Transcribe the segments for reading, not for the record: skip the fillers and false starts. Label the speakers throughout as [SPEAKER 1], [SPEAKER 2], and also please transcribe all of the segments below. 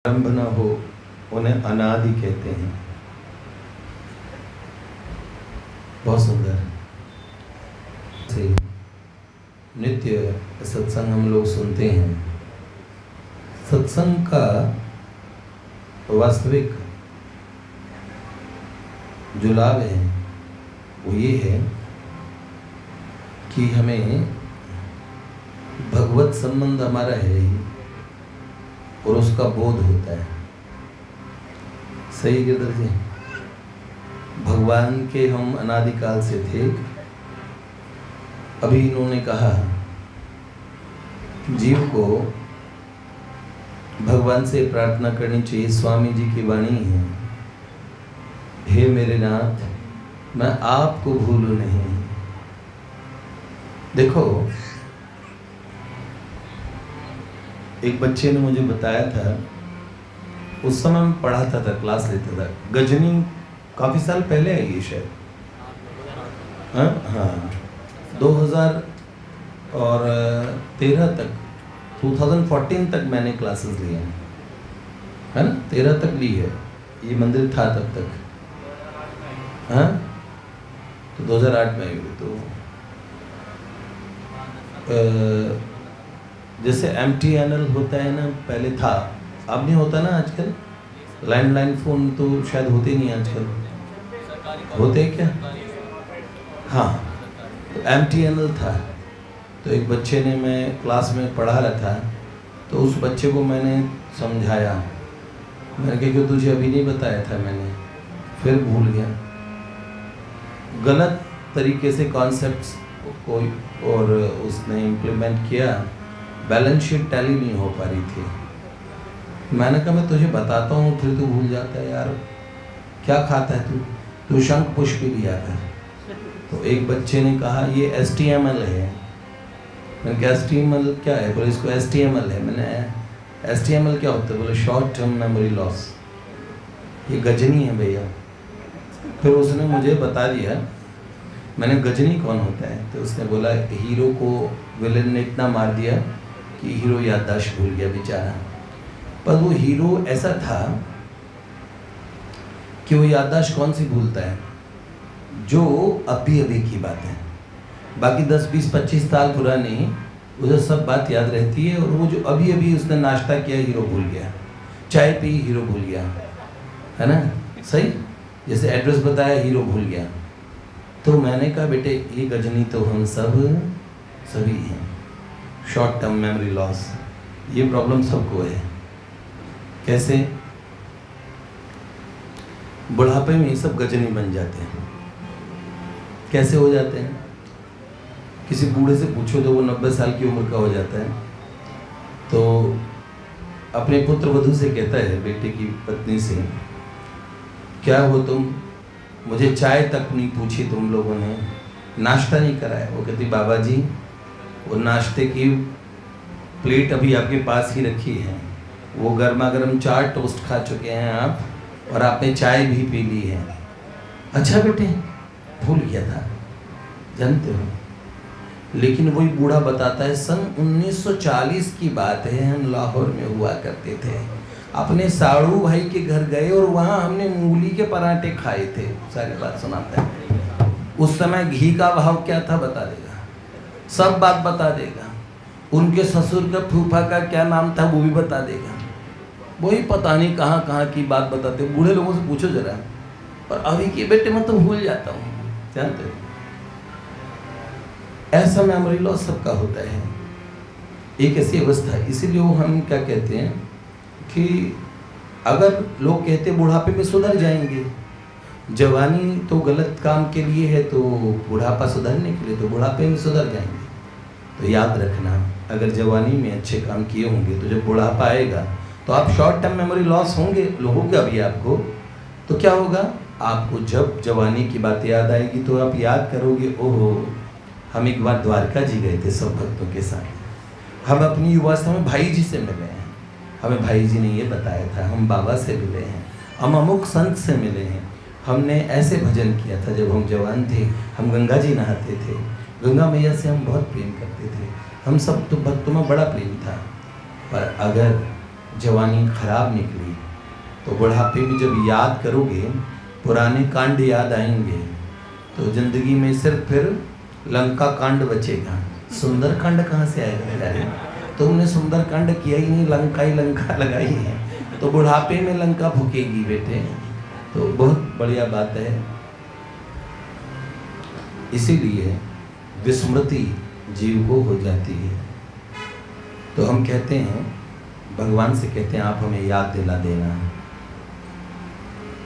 [SPEAKER 1] आरंभ न हो उन्हें अनादि कहते हैं। बहुत सुंदर से नित्य सत्संग हम लोग सुनते हैं। सत्संग का वास्तविक जो लाभ है वो ये है कि हमें भगवत संबंध हमारा है ही और उसका बोध होता है। सही गिरधर जी, भगवान के हम अनादिकाल से थे। अभी इन्होंने कहा जीव को भगवान से प्रार्थना करनी चाहिए। स्वामी जी की वाणी है, हे मेरे नाथ मैं आपको भूलूं नहीं। देखो, एक बच्चे ने मुझे बताया था, उस समय मैं पढ़ाता था, क्लास लेता था। गजनी काफी साल पहले आई है शायद, हाँ 2013 तक, 2014 तक मैंने क्लासेस लिए हैं, है ना। 13 तक ली है, ये मंदिर था तब तक, हाँ। तो 2008 में आई हुई। तो जैसे MTNL होता है ना, पहले था, अब नहीं होता ना आजकल। लैंडलाइन फ़ोन तो शायद होते नहीं आजकल, होते क्या? हाँ, तो MTNL था। तो एक बच्चे ने, मैं क्लास में पढ़ा रहा था, तो उस बच्चे को मैंने समझाया। मैंने कहा कि तुझे अभी नहीं बताया था मैंने, फिर भूल गया। गलत तरीके से कॉन्सेप्ट्स कोई और उसने इम्प्लीमेंट किया, बैलेंस शीट टैली नहीं हो पा रही थी। मैंने कहा मैं तुझे बताता हूँ, फिर तू भूल जाता है यार। क्या खाता है तू शंख पुष्प लिया कर। तो एक बच्चे ने कहा ये HTML है। मैंने कहा HTML क्या है? बोले इसको HTML है। मैंने HTML क्या होता है? बोले शॉर्ट टर्म मेमोरी लॉस। ये गजनी है भैया। फिर उसने मुझे बता दिया। मैंने गजनी कौन होता है? तो उसने बोला हीरो को विलेन ने इतना मार दिया कि हीरो याददाश्त भूल गया बेचारा। पर वो हीरो ऐसा था कि वो याददाश्त कौन सी भूलता है? जो अभी अभी की बात है। बाकी 10, 20, 25 साल पुरानी उसे सब बात याद रहती है। और वो जो अभी अभी उसने नाश्ता किया, हीरो भूल गया। चाय पी, हीरो भूल गया, है ना। सही, जैसे एड्रेस बताया, हीरो भूल गया। तो मैंने कहा बेटे ये गजनी तो हम सभी हैं। शॉर्ट टर्म मेमोरी लॉस, ये प्रॉब्लम सबको है। कैसे? बुढ़ापे में ये सब गजनी बन जाते हैं। कैसे हो जाते हैं? किसी बूढ़े से पूछो तो वो 90 साल की उम्र का हो जाता है, तो अपने पुत्र वधू से कहता है, बेटे की पत्नी से, क्या हो तुम, मुझे चाय तक नहीं पूछी तुम लोगों ने, नाश्ता नहीं कराया। वो कहती बाबा जी वो नाश्ते की प्लेट अभी आपके पास ही रखी है, वो गर्मा गर्म 4 टोस्ट खा चुके हैं आप, और आपने चाय भी पी ली है। अच्छा बेटे, भूल गया था, जानते हो। लेकिन वही बूढ़ा बताता है, सन 1940 की बात है, हम लाहौर में हुआ करते थे, अपने साड़ू भाई के घर गए और वहाँ हमने मूली के पराठे खाए थे। सारी बात सुनाता है। उस समय घी का भाव क्या था बता देगा, सब बात बता देगा। उनके ससुर का फूफा का क्या नाम था वो भी बता देगा। वही पता नहीं कहाँ कहाँ की बात बताते। बूढ़े लोगों से पूछो जरा। और अभी के बेटे मैं तो भूल जाता हूँ, जानते हो। ऐसा मेमोरी लॉस सबका होता है, एक ऐसी अवस्था। इसीलिए हम क्या कहते हैं कि अगर लोग कहते बुढ़ापे में सुधर जाएंगे, जवानी तो गलत काम के लिए है, तो बुढ़ापा सुधरने के लिए, तो बुढ़ापे में सुधर जाएंगे। तो याद रखना, अगर जवानी में अच्छे काम किए होंगे तो जब बुढ़ापा आएगा तो आप शॉर्ट टर्म मेमोरी लॉस होंगे, होगा भी आपको। तो क्या होगा, आपको जब जवानी की बात याद आएगी तो आप याद करोगे, ओहो हम एक बार द्वारका जी गए थे सब भक्तों के साथ, हम अपनी युवावस्था में भाई जी से मिले हैं, हमें भाई जी ने ये बताया था, हम बाबा से मिले हैं, हम अमुक संत से मिले हैं, हमने ऐसे भजन किया था जब हम जवान थे, हम गंगा जी नहाते थे, गंगा मैया से हम बहुत प्रेम करते थे, हम सब तो भक्तों में बड़ा प्रेम था। पर अगर जवानी खराब निकली, तो बुढ़ापे में जब याद करोगे पुराने कांड याद आएंगे, तो जिंदगी में सिर्फ फिर लंका कांड बचेगा। सुंदर कांड कहाँ से आएगा यार? तुमने सुंदर कांड किया ही नहीं, लंका ही लंका लगाई है, तो बुढ़ापे में लंका फूकेगी बेटे। तो बहुत बढ़िया बात है। इसीलिए विस्मृति जीव को हो जाती है। तो हम कहते हैं, भगवान से कहते हैं, आप हमें याद दिला देना,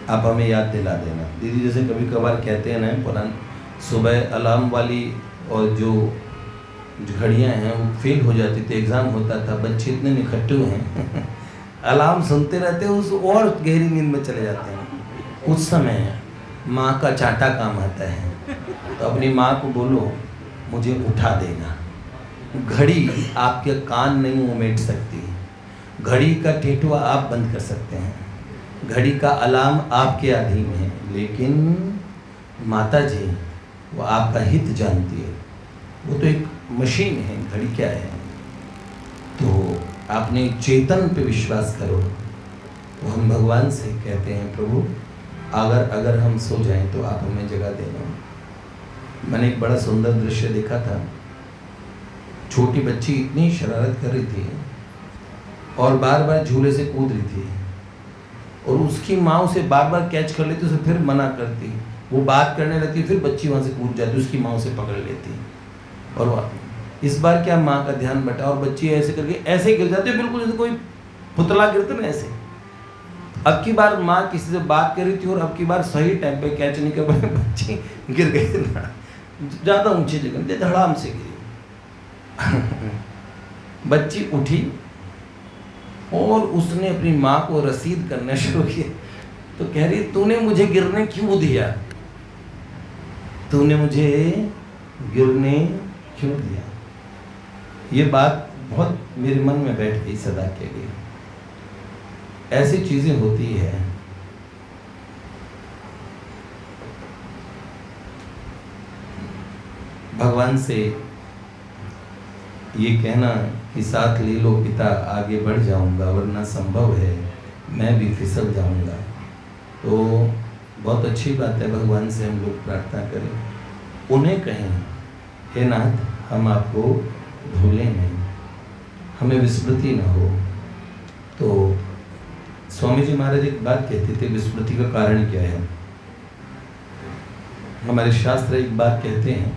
[SPEAKER 1] आप हमें याद दिला देना। दीदी जैसे कभी कभार कहते हैं ना, पुरान सुबह अलार्म वाली और जो घड़ियाँ हैं वो फेल हो जाती थी, एग्ज़ाम होता था, बच्चे इतने निखट्टे हैं अलार्म सुनते रहते हैं, उस और गहरी नींद में चले जाते हैं। उस समय माँ का चाटा काम आता है, तो अपनी माँ को बोलो मुझे उठा देना। घड़ी आपके कान नहीं उमेट सकती, घड़ी का टेटुआ आप बंद कर सकते हैं, घड़ी का अलार्म आपके अधीन है, लेकिन माता जी वो आपका हित जानती है। वो तो एक मशीन है, घड़ी क्या है। तो आपने चेतन पे विश्वास करो। तो हम भगवान से कहते हैं, प्रभु अगर हम सो जाएं तो आप हमें जगा देना। मैंने एक बड़ा सुंदर दृश्य देखा था। छोटी बच्ची इतनी शरारत कर रही थी और बार बार झूले से कूद रही थी, और उसकी माँ उसे बार बार कैच कर लेती, उसे फिर मना करती, वो बात करने लगती, फिर बच्ची वहाँ से कूद जाती, उसकी माँ उसे पकड़ लेती। और इस बार क्या माँ का ध्यान बटा, और बच्ची ऐसे करके ऐसे गिर जाती है, बिल्कुल जैसे कोई पुतला गिरता ना ऐसे। अब की बार माँ किसी से बात कर रही थी और अब की बार सही टाइम पे कैच नहीं कर पाई, बच्ची गिर गई ज़्यादा ऊंची जगह, धड़ाम से गिरी। बच्ची उठी और उसने अपनी माँ को रसीद करना शुरू किया। तो कह रही, तूने मुझे गिरने क्यों दिया, तूने मुझे गिरने क्यों दिया। ये बात बहुत मेरे मन में बैठ गई सदा के लिए। ऐसी चीजें होती है। भगवान से ये कहना कि साथ ले लो पिता, आगे बढ़ जाऊंगा, वरना संभव है मैं भी फिसल जाऊंगा, तो बहुत अच्छी बात है। भगवान से हम लोग प्रार्थना करें, उन्हें कहें, हे नाथ हम आपको भूलें नहीं, हमें विस्मृति न हो। तो स्वामी जी महाराज एक बात कहते थे, विस्मृति का कारण क्या है। हमारे शास्त्र एक बात कहते हैं,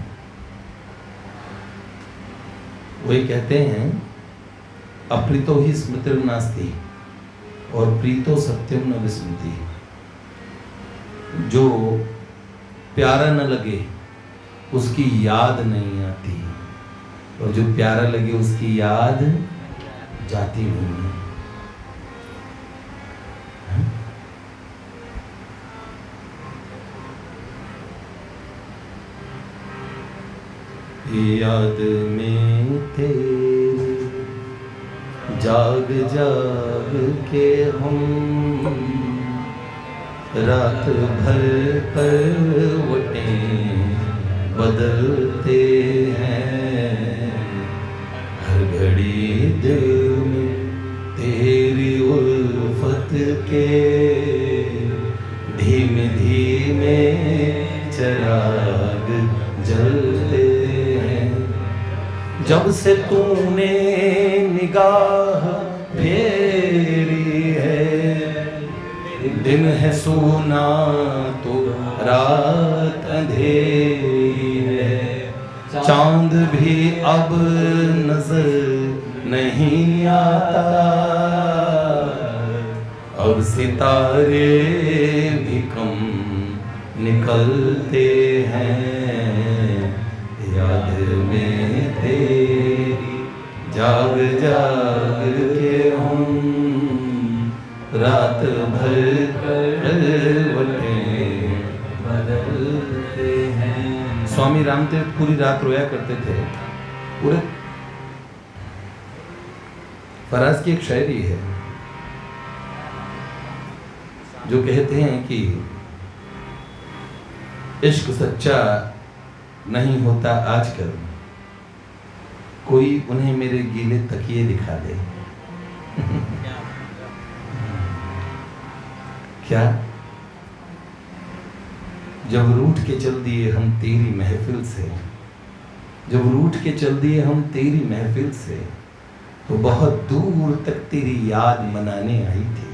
[SPEAKER 1] वो ये कहते हैं, अप्रीतो ही स्मृतिर्नास्ति और प्रीतो सत्यम न विस्मृति। जो प्यारा न लगे उसकी याद नहीं आती, और जो प्यारा लगे उसकी याद जाती नहीं है। याद में तेरे जाग जाग के हम रात भर करवटें बदलते हैं, हर घड़ी दिल में तेरी उल्फत के धीमे धीमे चिराग जलते हैं। जब से तूने निगाह फेरी है, दिन है सोना तो रात अंधेरी है, चांद भी अब नजर नहीं आता, अब सितारे भी कम निकलते हैं। याद में तेरी जाग जाग के हम रात भर करवटें बदलते हैं। स्वामी रामतीर्थ पूरी रात रोया करते थे। पूरे फराज की एक शायरी है जो कहते हैं कि इश्क सच्चा नहीं होता आजकल, कोई उन्हें मेरे गीले तकिए दिखा दे। क्या? जब रूठ के चल दिए हम तेरी महफिल से, जब रूठ के चल दिए हम तेरी महफिल से, तो बहुत दूर तक तेरी याद मनाने आई थी,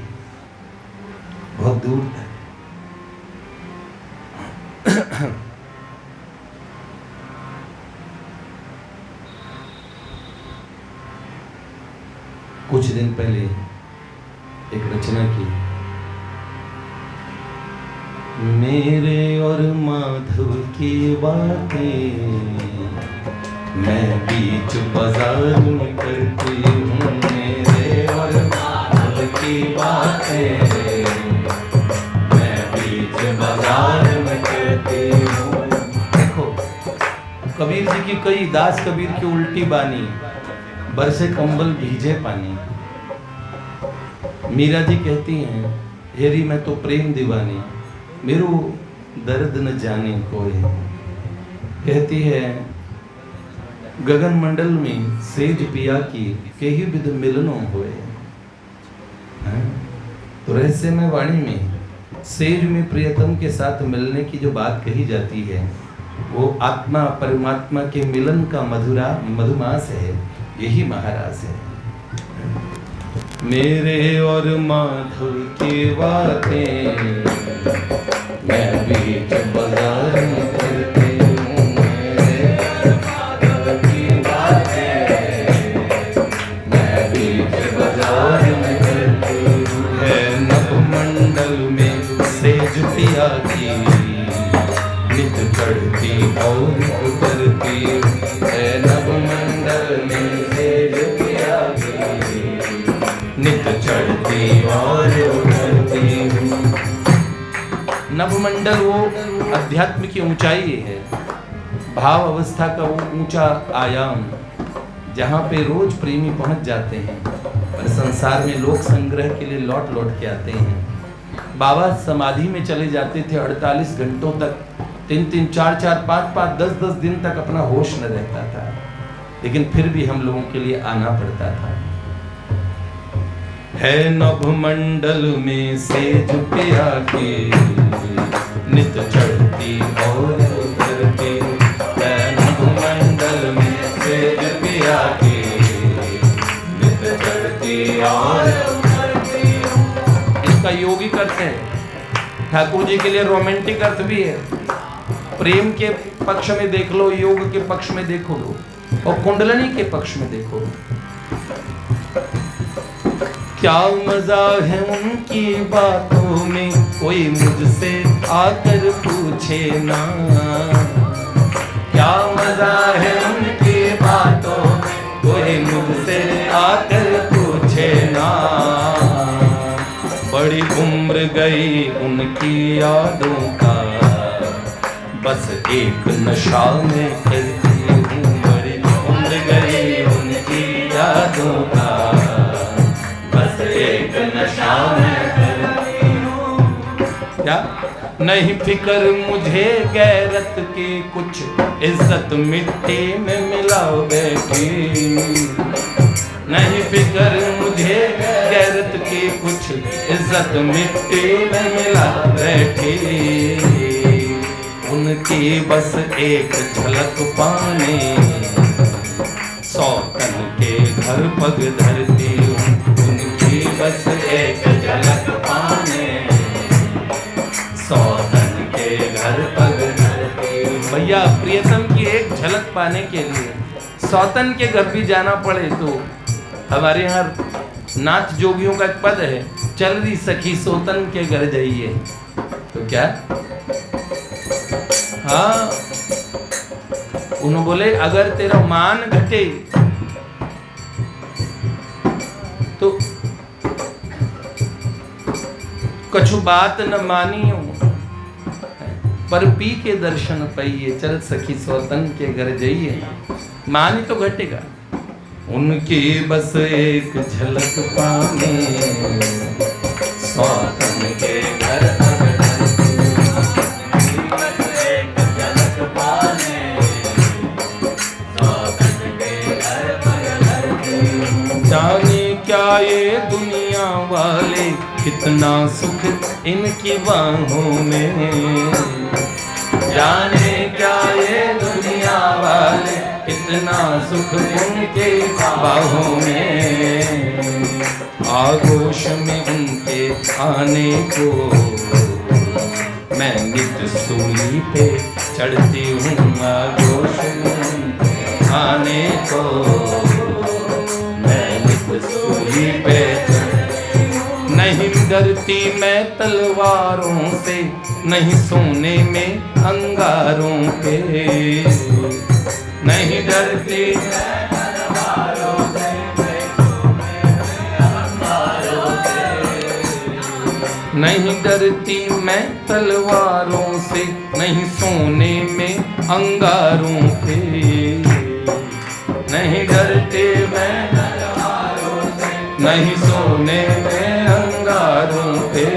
[SPEAKER 1] बहुत दूर तक। कुछ दिन पहले एक रचना की, मेरे और माधव की बातें मैं बीच बाजार में करती हूँ, मेरे और माधव की बातें मैं बीच बाजार में करती हूँ। देखो, कबीर जी की कई, दास कबीर की उल्टी बानी, बरसे कंबल भीजे पानी। मीरा जी कहती हैं, हेरी मैं तो प्रेम दीवानी, मेरो दर्द न जाने कोई। कहती है, गगन मंडल में सेज पिया की कही विध मिलनों होए। तो रहस्यमय वाणी में सेज में प्रियतम के साथ मिलने की जो बात कही जाती है, वो आत्मा परमात्मा के मिलन का मधुमास है, यही महाराज है। मेरे और माधव की बातें मैं बीच बाजार में करती हूँ, मेरे और माधव की बातें मैं बीच बाजार में करती हूँ। है नभमंडल में सेज पिया की नित चढ़ती और उतरती, है नभमंडल में सेज पिया की नित चढ़ती और उतरती हूँ। नभमंडल वो अध्यात्म की ऊंचाई है, भाव अवस्था का वो ऊंचा आयाम, जहाँ पे रोज प्रेमी पहुंच जाते हैं, पर संसार में लोक संग्रह के लिए लौट लौट के आते हैं। बाबा समाधि में चले जाते थे 48 घंटों तक, 3-3, 4-4, 5-5, 10-10 दिन तक अपना होश न रहता था, लेकिन फिर भी हम लोगों के लिए आना पड़ता था। है नभमंडल में सेज पिया की नित चढ़ती और उतरती, है नभमंडल में सेज पिया की नित चढ़ती और उतरती। इसका यौगिक अर्थ है, ठाकुर जी के लिए रोमांटिक अर्थ भी है। प्रेम के पक्ष में देख लो, योग के पक्ष में देखो लो, और कुंडलनी के पक्ष में देखो। क्या मजा है उनकी बातों में, कोई मुझसे आकर पूछे ना। क्या मजा है उनकी बातों में, कोई मुझसे आकर पूछे ना। बड़ी उम्र गई उनकी यादों का, बस एक नशा में करती हूँ। बड़ी उम्र गई उनकी यादों का, बस एक नशा में करती हूँ। क्या? नहीं फिक्र मुझे गैरत की, कुछ इज्जत मिट्टी में मिला बैठी। नहीं फिक्र मुझे गैरत की, कुछ इज्जत मिट्टी में मिला बैठी। उनकी बस एक झलक पाने, सौतन के घर पग धरती हूँ। उनकी बस एक झलक पाने, सौतन के घर पग धरती हूँ। भैया, प्रियतम की एक झलक पाने के लिए सौतन के घर भी जाना पड़े तो हमारे यहाँ नाथ जोगियों का एक पद है, चल रही सखी सोतन के घर जाइए। तो क्या? हाँ, उन्होंने बोले अगर तेरा मान घटे तो कछु बात न मानियो, पर पी के दर्शन पाइए, चल सखी सोतन के घर जाइए। मान तो घटेगा। उनकी बस एक झलक पाने, सोतन के घर जाने क्या ये दुनिया वाले कितना कितना सुख इनकी बाहों में, जाने क्या ये दुनिया वाले, कितना सुख उनके बाहों में। आगोश में उनके आने को मैं नित्य सूली पे चढ़ती हूँ, आगोश में उनके आने को मैं नित्य सूली पे नहीं डरती मैं तलवारों से, नहीं सोने में अंगारों पे, नहीं डरती मैं तलवारों से, नहीं डरती मैं तलवारों से, नहीं सोने में अंगारों पे, नहीं डरते मैं तलवारों से, नहीं सोने में अंगारों पे।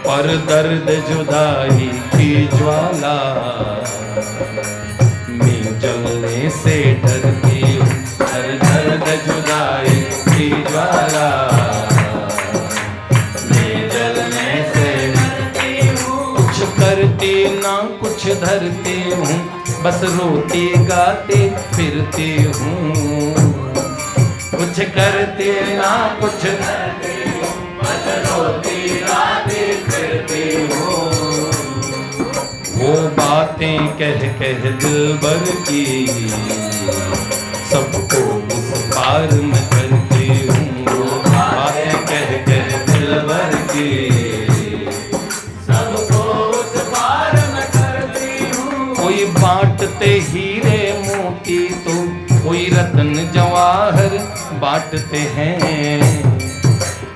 [SPEAKER 1] पर दर्द जुदाई की ज्वाला में जलने से डरती हूँ, पर दर्द जुदाई की ज्वाला करती ना कुछ धरती हूँ, बस रोती गाते फिरती हूँ, कुछ करती ना कुछ धरती हूँ, बस रोती गाते फिरती हूँ। वो बातें कह कह दिलबर की सबको उस पार में करती हूँ, वो बातें कह कह दिलबर की कोई बांटते हीरे मोती तो कोई रत्न जवाहर बांटते हैं,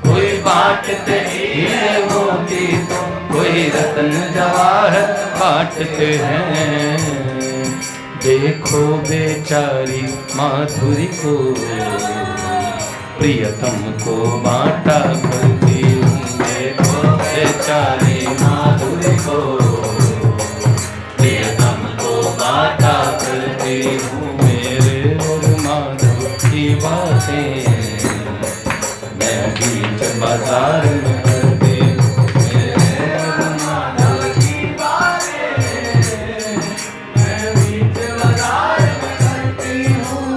[SPEAKER 1] कोई बांटते हीरे मोती तो कोई रत्न जवाहर बांटते हैं। देखो बेचारी माधुरी को, प्रियतम को बांटा करती हूँ, देखो बेचारी माधुरी को बाता करती हूँ। मेरे और माधव की बातें मैं बीच बाजार में करती हूँ, मेरे और माधव की बातें मैं बीच बाजार में करती हूँ।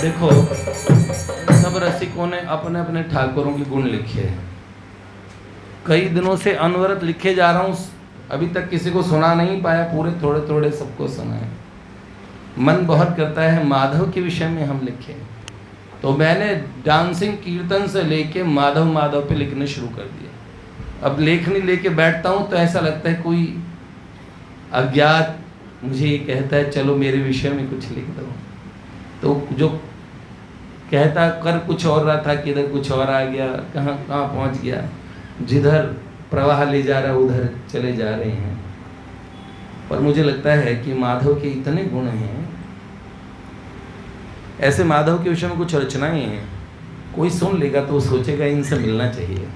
[SPEAKER 1] देखो, सब रसिकों ने अपने अपने ठाकुरों के गुण लिखे हैं। कई दिनों से अनवरत लिखे जा रहा हूँ, अभी तक किसी को सुना नहीं पाया, पूरे थोड़े थोड़े सबको सुना है। मन बहुत करता है माधव के विषय में हम लिखें, तो मैंने डांसिंग कीर्तन से लेके माधव माधव पे लिखने शुरू कर दिया। अब लेखनी लेके बैठता हूँ तो ऐसा लगता है कोई अज्ञात मुझे ये कहता है चलो मेरे विषय में कुछ लिख दो, तो जो कहता कर कुछ और रहा था, किधर कुछ और आ गया, कहाँ कहाँ पहुँच गया, जिधर प्रवाह ले जा रहा उधर चले जा रहे हैं। पर मुझे लगता है कि माधव के इतने गुण हैं, ऐसे माधव के विषय में कुछ रचनाएं हैं, कोई सुन लेगा तो सोचेगा इनसे मिलना चाहिए।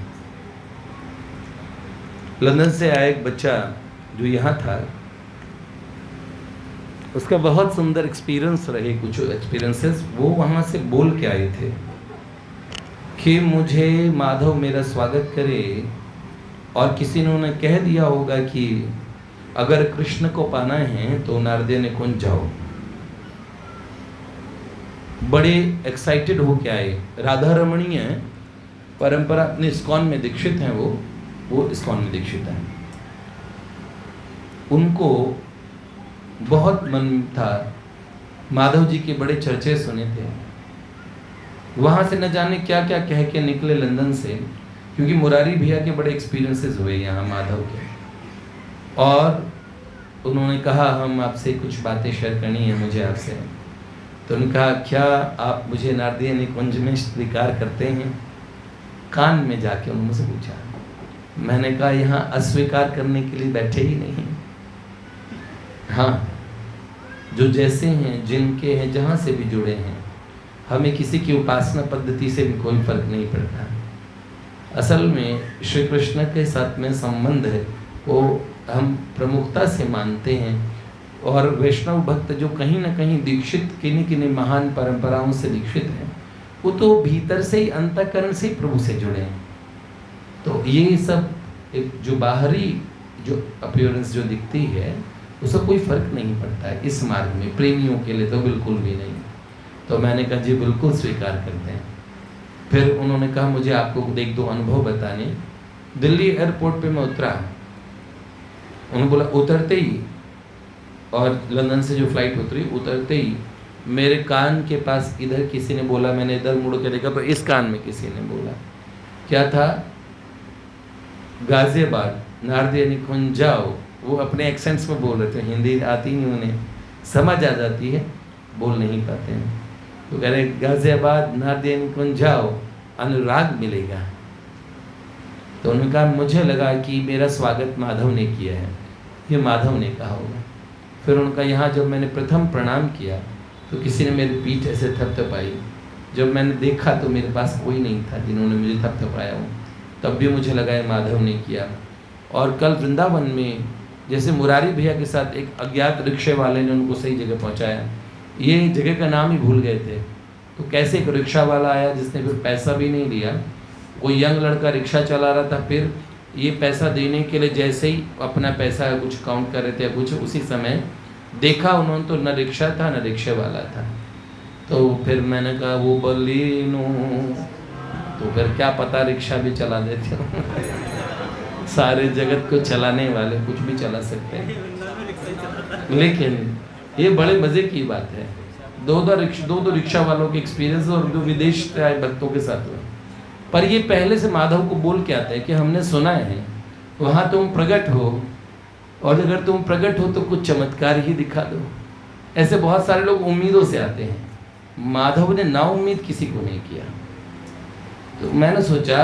[SPEAKER 1] लंदन से आया एक बच्चा जो यहाँ था, उसका बहुत सुंदर एक्सपीरियंस रहे, कुछ एक्सपीरियंसेस वो वहाँ से बोल के आए थे कि मुझे माधव मेरा स्वागत करे, और किसी ने उन्हें कह दिया होगा कि अगर कृष्ण को पाना है तो नारदिया निकुंज जाओ। बड़े एक्साइटेड होके आए। राधा रमणीय परंपरा अपने इस्कॉन में दीक्षित हैं, वो इस्कॉन में दीक्षित हैं। उनको बहुत मन था, माधव जी के बड़े चर्चे सुने थे। वहाँ से न जाने क्या क्या कह के निकले लंदन से, क्योंकि मुरारी भैया के बड़े एक्सपीरियंसेस हुए यहाँ माधव के, और उन्होंने कहा हम आपसे कुछ बातें शेयर करनी है मुझे आपसे। तो उन्होंने कहा क्या आप मुझे नारदिया निकुंज में स्वीकार करते हैं? कान में जाके उन्होंने मुझसे पूछा। मैंने कहा यहाँ अस्वीकार करने के लिए बैठे ही नहीं, हाँ जो जैसे हैं, जिनके हैं, जहाँ से भी जुड़े हैं, हमें किसी की उपासना पद्धति से भी कोई फर्क नहीं पड़ता। असल में श्री कृष्ण के साथ में संबंध है वो हम प्रमुखता से मानते हैं, और वैष्णव भक्त जो कहीं ना कहीं दीक्षित किन्हीं किन्हीं महान परंपराओं से दीक्षित हैं, वो तो भीतर से ही, अंतःकरण से ही प्रभु से जुड़े हैं। तो ये सब एक जो बाहरी जो अपीयरेंस जो दिखती है उसका कोई फर्क नहीं पड़ता है इस मार्ग में, प्रेमियों के लिए तो बिल्कुल भी नहीं। तो मैंने कहा जी बिल्कुल स्वीकार करते हैं। फिर उन्होंने कहा मुझे आपको एक दो अनुभव बताने। दिल्ली एयरपोर्ट पे मैं उतरा, उन्होंने बोला उतरते ही, और लंदन से जो फ्लाइट उतरी, उतरते ही मेरे कान के पास इधर किसी ने बोला, मैंने इधर मुड़ के देखा तो इस कान में किसी ने बोला, क्या था, गाजियाबाद नारदिया निकुंज जाओ। वो अपने एक्सेंट्स में बोल रहे थे, हिंदी आती नहीं उन्हें, समझ आ जाती है, बोल नहीं पाते हैं। तो कह रहे गाजियाबाद नारदिया निकुंज जाओ, अनुराग मिलेगा। तो उन्होंने कहा मुझे लगा कि मेरा स्वागत माधव ने किया है, ये माधव ने कहा होगा। फिर उनका यहाँ जब मैंने प्रथम प्रणाम किया तो किसी ने मेरी पीठ ऐसे थपथपाई। जब मैंने देखा तो मेरे पास कोई नहीं था जिन्होंने मुझे थपथपाया हो, तब भी मुझे लगा ये माधव ने किया। और कल वृंदावन में जैसे मुरारी भैया के साथ एक अज्ञात रिक्शे वाले ने उनको सही जगह पहुंचाया, ये जगह का नाम ही भूल गए थे। तो कैसे एक रिक्शा वाला आया जिसने फिर पैसा भी नहीं लिया, कोई यंग लड़का रिक्शा चला रहा था, फिर ये पैसा देने के लिए जैसे ही अपना पैसा कुछ काउंट कर रहे थे कुछ, उसी समय देखा उन्होंने तो न रिक्शा था न रिक्शे वाला था। तो फिर मैंने कहा वो बलीनो, तो फिर क्या पता रिक्शा भी चला देते हो सारे जगत को चलाने वाले कुछ भी चला सकते हैं। लेकिन ये बड़े मज़े की बात है, दो रिक्शा वालों के एक्सपीरियंस और जो विदेश से आए भक्तों के साथ हुए। पर ये पहले से माधव को बोल के आते हैं कि हमने सुना है वहाँ तुम प्रकट हो, और अगर तुम प्रकट हो तो कुछ चमत्कार ही दिखा दो। ऐसे बहुत सारे लोग उम्मीदों से आते हैं, माधव ने ना उम्मीद किसी को नहीं किया। तो मैंने सोचा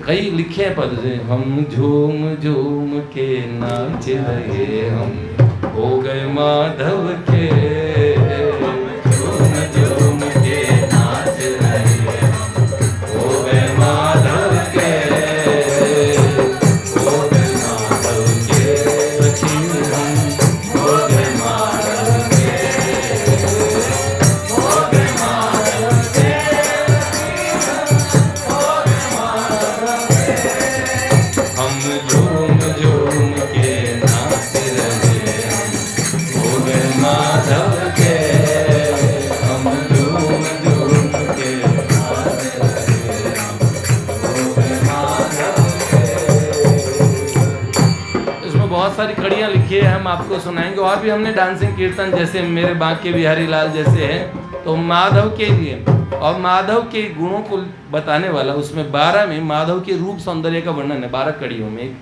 [SPEAKER 1] कई लिखे हैं पद से, हम झूम झूम के नाच रहे, हम हो गए माधव के, झूम झूम के नाच रहे, हो गए माधव के, हो गए माधव के, सखी हम हो गए माधव के, हो गए माधव के, हो गए माधव के, हम झूम झूम के नाच रहे, हो गए माधव के, हम झूम झूम के नाच रहे, हो गए माधव के। इसमें बहुत सारी कड़ियाँ लिखी है, हम आपको सुनाएंगे। और भी हमने डांसिंग कीर्तन जैसे मेरे बांके बिहारी लाल जैसे हैं, तो माधव के लिए और माधव के गुणों को बताने वाला, उसमें 12 में माधव के रूप सौंदर्य का वर्णन है 12 कड़ियों में।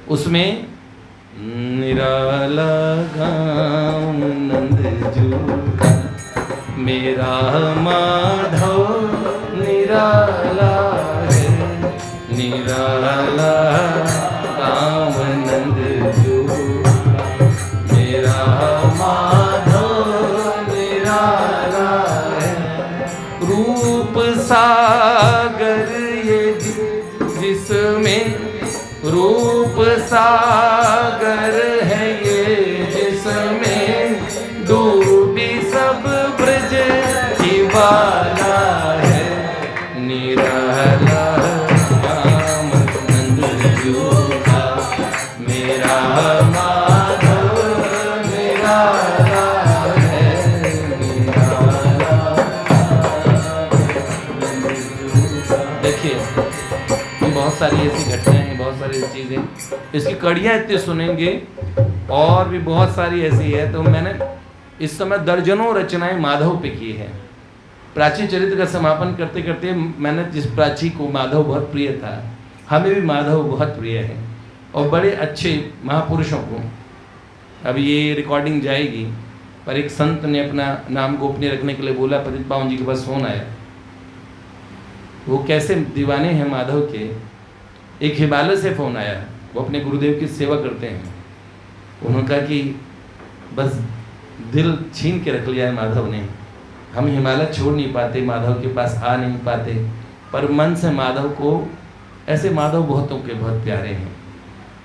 [SPEAKER 1] उसमें निराला गाँव नंदजू का मेरा माधव निराला है, निराला गाँव नंदजू का मेरा माधव निराला है। रूप सागर ये जिसमें, रूप सागर है ये जिसमें, डूबी सब ब्रज की बाला है, निराला राम नंदजू का मेरा माधव निराला है, निराला। देखिए बहुत सारी ऐसी घटनाएं हैं, बहुत सारी चीज़ें, इसकी कड़ियाँ इतनी सुनेंगे और भी बहुत सारी ऐसी है। तो मैंने इस समय दर्जनों रचनाएं माधव पे की है। प्राची चरित्र का समापन करते करते मैंने जिस प्राची को माधव बहुत प्रिय था, हमें भी माधव बहुत प्रिय है, और बड़े अच्छे महापुरुषों को, अब ये रिकॉर्डिंग जाएगी, पर एक संत ने अपना नाम गोपनीय रखने के लिए बोला, पतित पावन जी के पास फोन आया, वो कैसे दीवाने हैं माधव के। एक हिमालय से फ़ोन आया, वो अपने गुरुदेव की सेवा करते हैं। उन्होंने कहा कि बस दिल छीन के रख लिया है माधव ने, हम हिमालय छोड़ नहीं पाते, माधव के पास आ नहीं पाते, पर मन से माधव को, ऐसे माधव बहुतों के बहुत प्यारे हैं।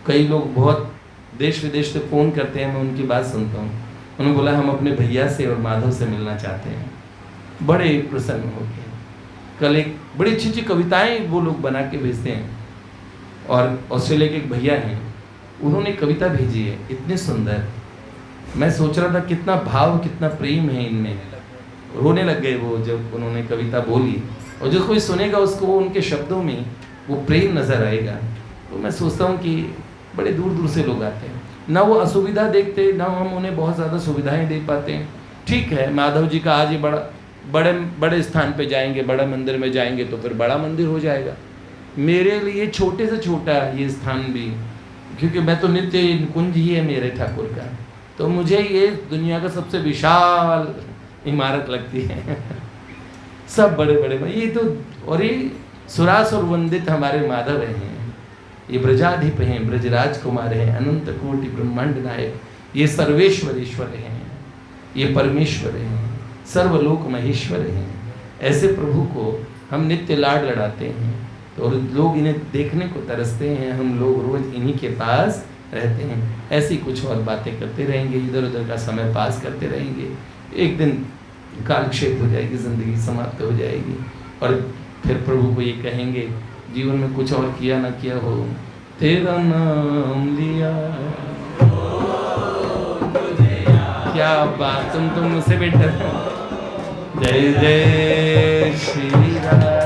[SPEAKER 1] कई लोग बहुत देश विदेश से फ़ोन करते हैं, मैं उनकी बात सुनता हूँ। उन्होंने बोला हम अपने भैया से और माधव से मिलना चाहते हैं। बड़े प्रसन्न हो गए। कल एक बड़ी अच्छी अच्छी कविताएं वो लोग बना के भेजते हैं, और ऑस्ट्रेलिया के एक भैया हैं, उन्होंने कविता भेजी है इतनी सुंदर। मैं सोच रहा था कितना भाव कितना प्रेम है इनमें। रोने लग गए वो जब उन्होंने कविता बोली, और जो कोई सुनेगा उसको वो उनके शब्दों में वो प्रेम नज़र आएगा। तो मैं सोचता हूँ कि बड़े दूर दूर से लोग आते हैं, ना वो असुविधा देखते, ना हम उन्हें बहुत ज़्यादा सुविधाएं दे पाते हैं। ठीक है, माधव जी का आज ही बड़े स्थान पे जाएंगे, बड़ा मंदिर में जाएंगे तो फिर बड़ा मंदिर हो जाएगा। मेरे लिए छोटे से छोटा ये स्थान भी, क्योंकि मैं तो नित्य कुंज ही है मेरे ठाकुर का, तो मुझे ये दुनिया का सबसे विशाल इमारत लगती है। सब बड़े बड़े ये तो, और ये सुरासुर वंदित हमारे माधव हैं, ये ब्रजाधिप हैं, ब्रजराज कुमार हैं, अनंत कोटि ब्रह्मांड नायक, ये सर्वेश्वरेश्वर हैं, ये परमेश्वर हैं, सर्वलोक महेश्वर हैं। ऐसे प्रभु को हम नित्य लाड लड़ाते हैं, तो लोग इन्हें देखने को तरसते हैं। हम लोग रोज इन्हीं के पास रहते हैं, ऐसी कुछ और बातें करते रहेंगे, इधर उधर का समय पास करते रहेंगे। एक दिन कालक्षेप हो जाएगी, ज़िंदगी समाप्त हो जाएगी, और फिर प्रभु को ये कहेंगे, जीवन में कुछ और किया ना किया हो, तेरा नाम लिया। क्या बात, तुम मुझसे बेटर। जय जय श्री राम।